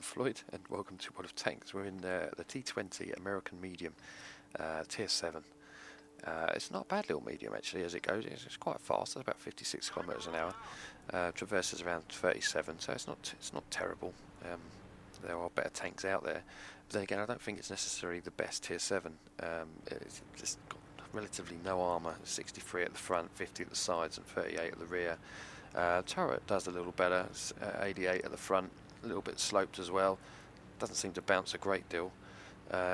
Floyd, and welcome to World of Tanks. We're in the T20 American Medium, Tier 7. It's not a bad little medium actually as it goes. It's quite fast. It's about 56 kilometers an hour. Traverses around 37, so it's not terrible. There are better tanks out there, but then again, I don't think it's necessarily the best Tier 7. It's just got relatively no armour. 63 at the front, 50 at the sides, and 38 at the rear. Turret does a little better. It's 88 at the front, a little bit sloped as well. Doesn't seem to bounce a great deal.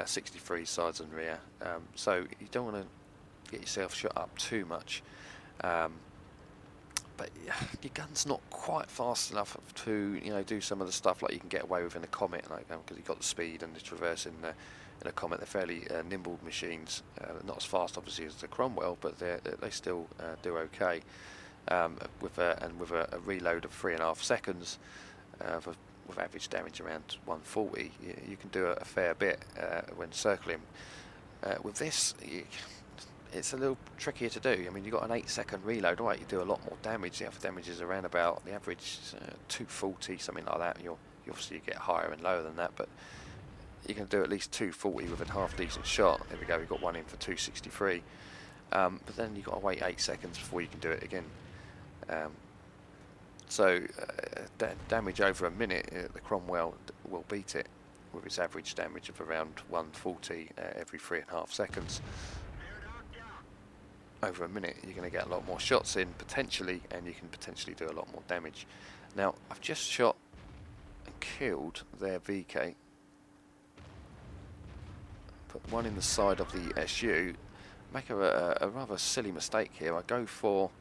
63 sides and rear. So you don't want to get yourself shot up too much. But your gun's not quite fast enough to do some of the stuff like you can get away with in a Comet, like because you've got the speed and the traverse in a Comet. They're fairly nimble machines, not as fast obviously as the Cromwell, but they still do okay. With a reload of 3.5 seconds, with average damage around 140, you can do a fair bit when circling. With this, it's a little trickier to do. I mean, you've got an 8-second reload. Right, you do a lot more damage. The other damage is around about the average 240, something like that. You obviously get higher and lower than that, but you can do at least 240 with a half decent shot. There we go. We've got one in for 263. But then you've got to wait 8 seconds before you can do it again. Damage over a minute, the Cromwell will beat it with its average damage of around 140 every 3.5 seconds. Over a minute, you're going to get a lot more shots in potentially, and you can potentially do a lot more damage. Now, I've just shot and killed their VK. Put one in the side of the SU. Make a rather silly mistake here. I go for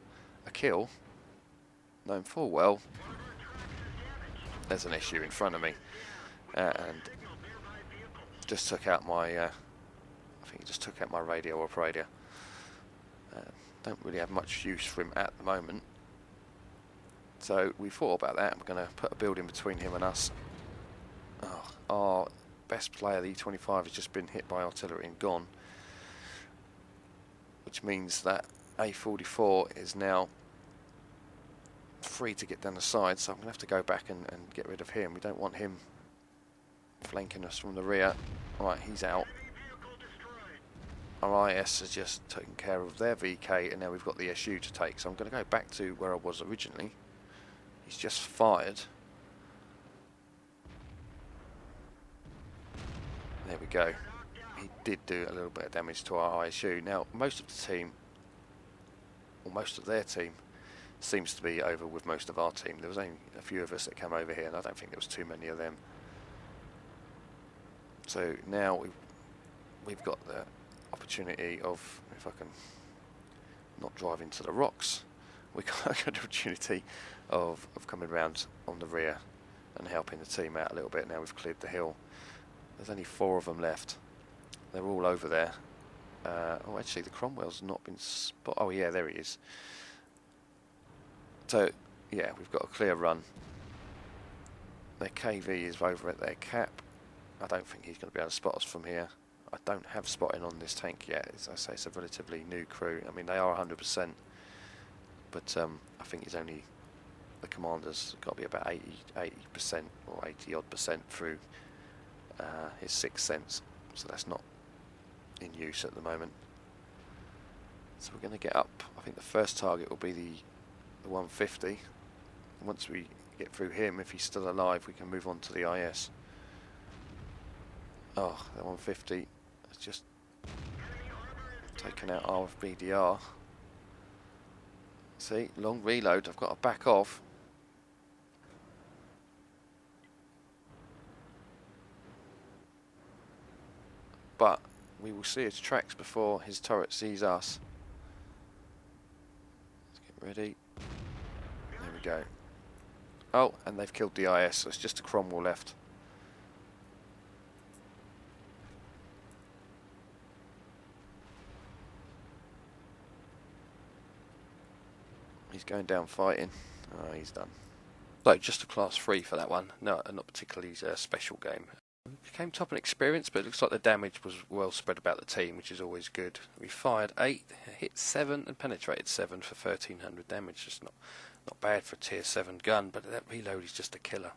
a kill, knowing full well there's an issue in front of me, and just took out my I think he just took out my radio operator. Don't really have much use for him at the moment, so we thought about that. We're going to put a building between him and us. Our best player, the E25, has just been hit by artillery and gone, which means that A44 is now free to get down the side, so I'm going to have to go back and get rid of him. We don't want him flanking us from the rear. Right, he's out. Our IS has just taken care of their VK, and now we've got the SU to take, so I'm going to go back to where I was originally. He's just fired. There we go. He did do a little bit of damage to our ISU. Now, most of the team, or most of their team, seems to be over with most of our team. There was only a few of us that came over here, and I don't think there was too many of them. So now we've got the opportunity of, if I can not drive into the rocks, we've got the opportunity of coming round on the rear and helping the team out a little bit. Now we've cleared the hill. There's only 4 of them left. They're all over there. Oh, actually, the Cromwell's not been spotted. Oh, yeah, there he is. So, yeah, we've got a clear run. Their KV is over at their cap. I don't think he's going to be able to spot us from here. I don't have spotting on this tank yet. As I say, it's a relatively new crew. I mean, they are 100%, but I think he's only, the commander's got to be about 80% or 80-odd% through his 6th sense. So that's not in use at the moment. So we're going to get up. I think the first target will be the 150. Once we get through him, if he's still alive, we can move on to the IS. Oh, the 150 has just taken out our BDR. See, long reload. I've got to back off. But we will see his tracks before his turret sees us. Let's get ready. There we go. Oh, and they've killed the IS, so it's just a Cromwell left. He's going down fighting. Oh, he's done. So just a class 3 for that one. No, not particularly a special game. It came top in experience, but it looks like the damage was well spread about the team, which is always good. We fired 8, hit 7, and penetrated 7 for 1300 damage. Just not bad for a tier 7 gun, but that reload is just a killer.